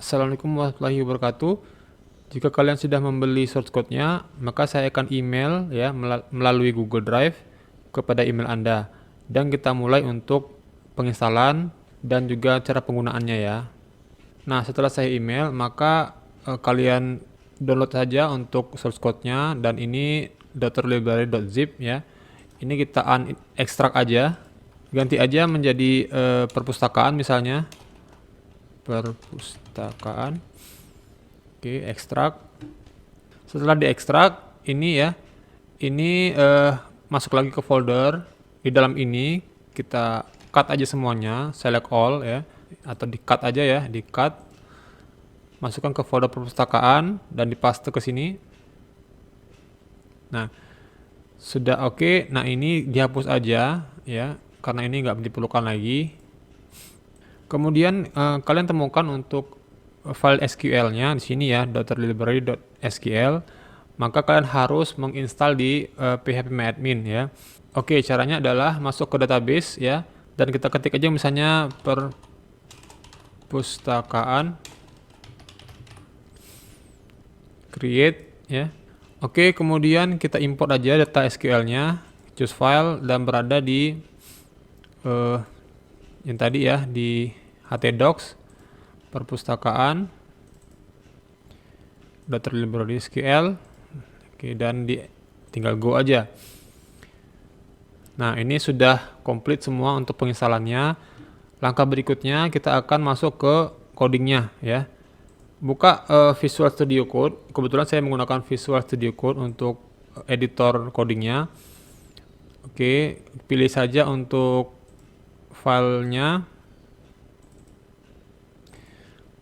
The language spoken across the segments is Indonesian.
Assalamualaikum warahmatullahi wabarakatuh. Jika kalian sudah membeli source code-nya, maka saya akan email ya melalui Google Drive kepada email Anda. Dan kita mulai untuk penginstalan dan juga cara penggunaannya ya. Nah, setelah saya email, maka kalian download saja untuk source code-nya, dan ini .library.zip ya. Ini kita unextract aja, ganti aja menjadi perpustakaan misalnya. Perpustakaan. Oke, ekstrak. Setelah diekstrak, ini ya, ini masuk lagi ke folder. Di dalam ini kita cut aja semuanya, select all ya, atau di cut aja ya, di cut. Masukkan ke folder perpustakaan dan dipaste ke sini. Nah, sudah oke. Nah, ini dihapus aja ya, karena ini nggak diperlukan lagi. Kemudian kalian temukan untuk file SQL-nya di sini ya, .library.sql. Maka kalian harus menginstal di phpMyAdmin ya. Oke, caranya adalah masuk ke database ya, dan kita ketik aja misalnya perpustakaan, create ya. Oke, kemudian kita import aja data SQL-nya, choose file, dan berada di yang tadi ya, di htdocs perpustakaan .library.sql. Oke, dan tinggal go aja. Nah, ini sudah komplit semua untuk penginstalannya. Langkah berikutnya kita akan masuk ke codingnya ya. Buka Visual Studio Code. Kebetulan saya menggunakan Visual Studio Code untuk editor codingnya. Oke, pilih saja untuk filenya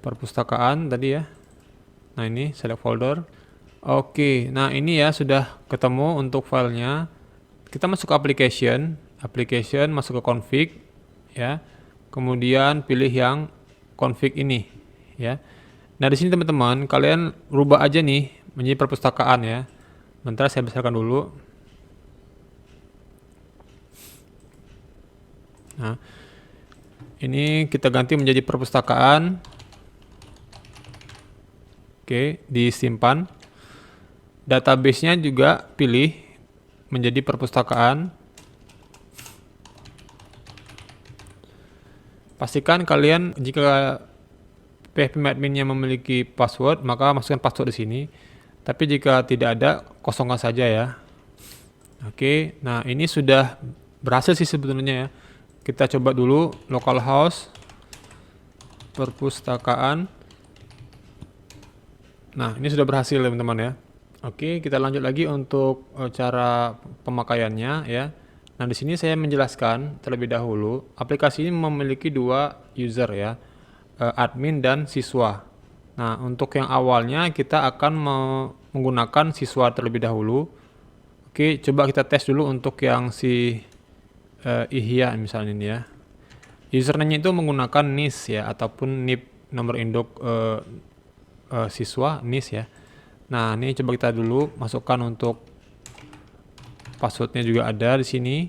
perpustakaan tadi ya. Nah, ini select folder. Oke, nah ini ya sudah ketemu untuk filenya. Kita masuk ke application, masuk ke config ya. Kemudian pilih yang config ini ya. Nah, di sini teman-teman, kalian rubah aja nih menjadi perpustakaan ya. Bentar, saya besarkan dulu. Nah, ini kita ganti menjadi perpustakaan. Oke, disimpan. Database-nya juga pilih menjadi perpustakaan. Pastikan kalian jika phpMyAdmin-nya memiliki password, maka masukkan password di sini. Tapi jika tidak ada, kosongkan saja ya. Oke, nah ini sudah berhasil sih sebetulnya ya. Kita coba dulu localhost perpustakaan. Nah, ini sudah berhasil teman-teman ya. Oke, kita lanjut lagi untuk cara pemakaiannya ya. Nah, di sini saya menjelaskan terlebih dahulu, aplikasi ini memiliki dua user ya, admin dan siswa. Nah, untuk yang awalnya kita akan menggunakan siswa terlebih dahulu. Oke, coba kita tes dulu untuk yang si Ihya misalnya ini ya. Username itu menggunakan NIS ya, ataupun NIP, nomor induk siswa NIS ya. Nah, ini coba kita dulu masukkan untuk passwordnya juga ada di sini.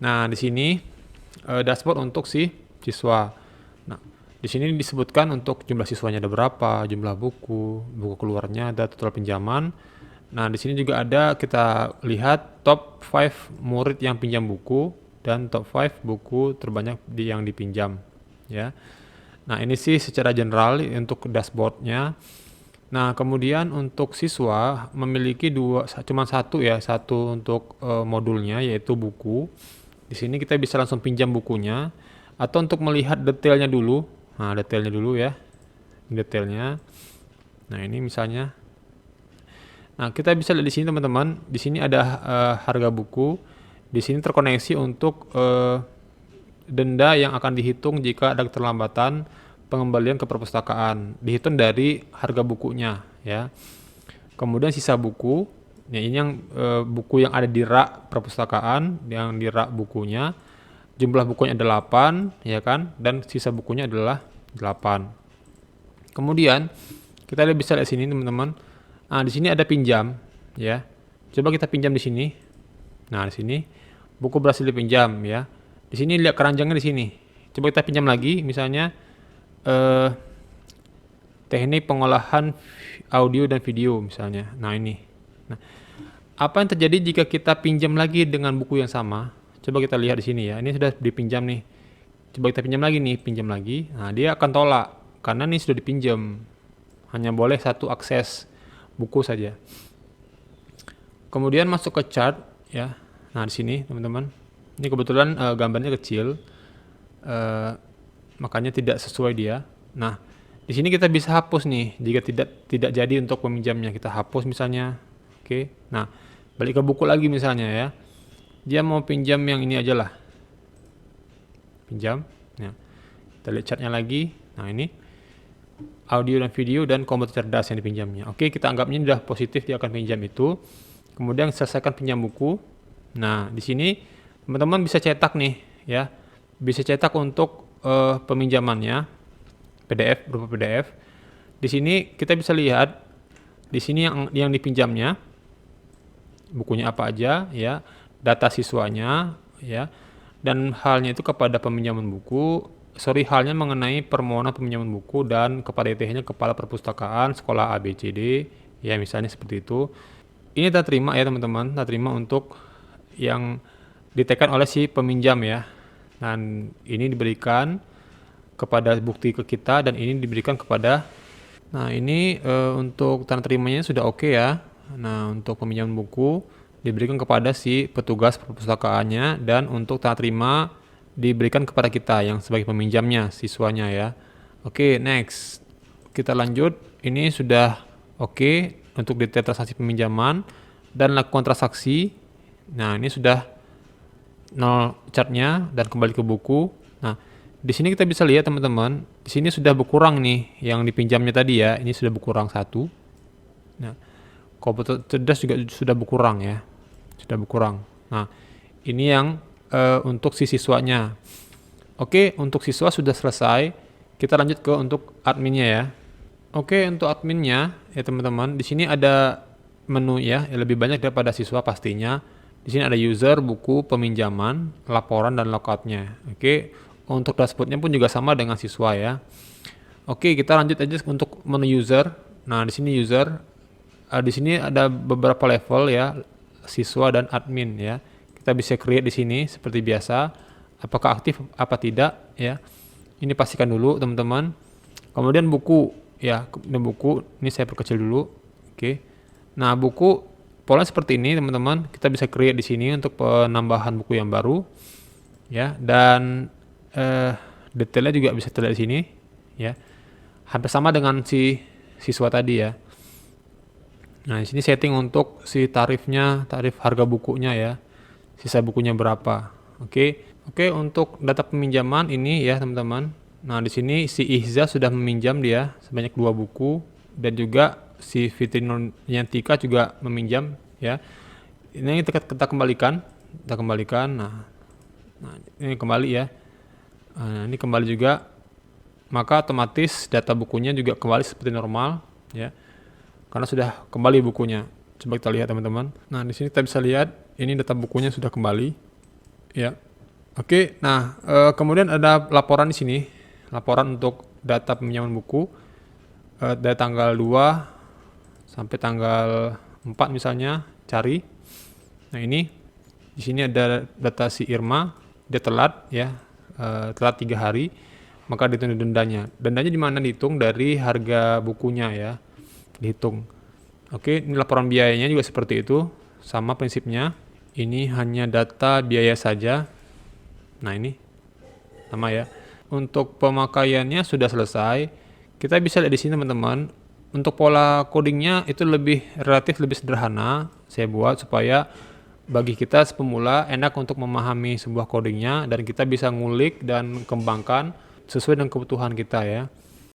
Nah, di sini dashboard untuk si siswa. Nah, di sini disebutkan untuk jumlah siswanya ada berapa, jumlah buku keluarnya, ada total pinjaman. Nah, di sini juga ada, kita lihat top 5 murid yang pinjam buku dan top 5 buku terbanyak yang dipinjam ya. Nah, ini sih secara general untuk dashboardnya. Nah, kemudian untuk siswa memiliki cuma satu ya, satu untuk modulnya yaitu buku. Di sini kita bisa langsung pinjam bukunya, atau untuk melihat detailnya dulu. Nah, detailnya dulu ya, detailnya. Nah, ini misalnya. Nah, kita bisa lihat di sini teman-teman. Di sini ada harga buku. Di sini terkoneksi untuk denda yang akan dihitung jika ada keterlambatan pengembalian ke perpustakaan, dihitung dari harga bukunya ya. Kemudian sisa buku ya, ini yang buku yang ada di rak perpustakaan, yang di rak bukunya, jumlah bukunya ada 8 ya kan, dan sisa bukunya adalah 8. Kemudian kita bisa lihat sini teman-teman. Nah, di sini ada pinjam ya. Coba kita pinjam di sini. Nah, di sini buku berhasil dipinjam ya. Di sini lihat keranjangnya di sini. Coba kita pinjam lagi misalnya teknik pengolahan audio dan video misalnya. Nah ini. Nah, apa yang terjadi jika kita pinjam lagi dengan buku yang sama? Coba kita lihat di sini ya. Ini sudah dipinjam nih. Coba kita pinjam lagi nih, pinjam lagi. Nah, dia akan tolak karena ini sudah dipinjam. Hanya boleh satu akses buku saja. Kemudian masuk ke chart ya. Nah, di sini teman-teman. Ini kebetulan gambarnya kecil. Makanya tidak sesuai dia. Nah, di sini kita bisa hapus nih jika tidak jadi untuk peminjamnya. Kita hapus misalnya. Oke. Nah, balik ke buku lagi misalnya ya. Dia mau pinjam yang ini aja lah. Pinjam. Nah, kita lihat chartnya lagi. Nah, ini audio dan video dan komputer cerdas yang dipinjamnya. Oke, kita anggapnya sudah positif dia akan pinjam itu. Kemudian selesaikan pinjam buku. Nah, di sini teman-teman bisa cetak nih ya. Bisa cetak untuk peminjamannya PDF berupa PDF. Di sini kita bisa lihat di sini yang dipinjamnya bukunya apa aja ya, data siswanya ya, dan halnya itu kepada peminjaman buku. Halnya mengenai permohonan peminjaman buku dan kepada ETH-nya kepala perpustakaan sekolah ABCD ya, misalnya seperti itu. Ini kita terima ya teman-teman, kita terima untuk yang ditekan oleh si peminjam ya. Dan ini diberikan kepada bukti ke kita dan ini diberikan kepada. Nah, ini untuk tanda terimanya sudah oke ya. Nah, untuk peminjaman buku diberikan kepada si petugas perpustakaannya dan untuk tanda terima diberikan kepada kita yang sebagai peminjamnya, siswanya ya. Oke, next. Kita lanjut. Ini sudah oke untuk detail transaksi peminjaman dan lakukan transaksi. Nah, ini sudah nol chartnya dan kembali ke buku. Nah, di sini kita bisa lihat teman-teman, di sini sudah berkurang nih yang dipinjamnya tadi ya. Ini sudah berkurang 1. Nah, komputer cerdas juga sudah berkurang ya. Sudah berkurang. Nah, ini yang untuk si siswanya. Oke, untuk siswa sudah selesai. Kita lanjut ke untuk adminnya ya. Oke, untuk adminnya ya teman-teman, di sini ada menu ya, lebih banyak daripada siswa pastinya. Di sini ada user, buku, peminjaman, laporan dan logoutnya. Oke, untuk dashboardnya pun juga sama dengan siswa ya. Oke, kita lanjut aja untuk menu user. Nah, di sini user, di sini ada beberapa level ya, siswa dan admin ya. Kita bisa create di sini seperti biasa. Apakah aktif apa tidak ya. Ini pastikan dulu teman-teman. Kemudian buku ya, ini buku. Ini saya perkecil dulu. Oke. Nah, buku polanya seperti ini teman-teman. Kita bisa create di sini untuk penambahan buku yang baru ya, dan detailnya juga bisa terlihat di sini ya. Hampir sama dengan si siswa tadi ya. Nah, di sini setting untuk si tarifnya, tarif harga bukunya ya. Sisa bukunya berapa. Oke, untuk data peminjaman ini ya, teman-teman. Nah, di sini si Ihza sudah meminjam dia sebanyak 2 buku dan juga si Fitri Nuryantika juga meminjam ya. Ini kita kembalikan, Nah, ini kembali ya. Nah, ini kembali juga. Maka otomatis data bukunya juga kembali seperti normal ya. Karena sudah kembali bukunya. Coba kita lihat teman-teman. Nah, di sini kita bisa lihat ini data bukunya sudah kembali ya. Oke, nah kemudian ada laporan di sini. Laporan untuk data peminjaman buku dari tanggal 2 sampai tanggal 4 misalnya, cari. Nah, ini di sini ada data si Irma, dia telat ya. Telat 3 hari, maka dihitung dendanya. Dendanya di mana dihitung? Dari harga bukunya ya. Dihitung. Oke, ini laporan biayanya juga seperti itu, sama prinsipnya. Ini hanya data biaya saja. Nah, ini sama ya. Untuk pemakaiannya sudah selesai. Kita bisa lihat di sini teman-teman. Untuk pola codingnya itu relatif lebih sederhana. Saya buat supaya bagi kita pemula enak untuk memahami sebuah codingnya dan kita bisa ngulik dan kembangkan sesuai dengan kebutuhan kita ya.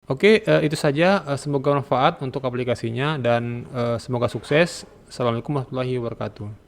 Oke, itu saja. Semoga bermanfaat untuk aplikasinya dan semoga sukses. Assalamualaikum warahmatullahi wabarakatuh.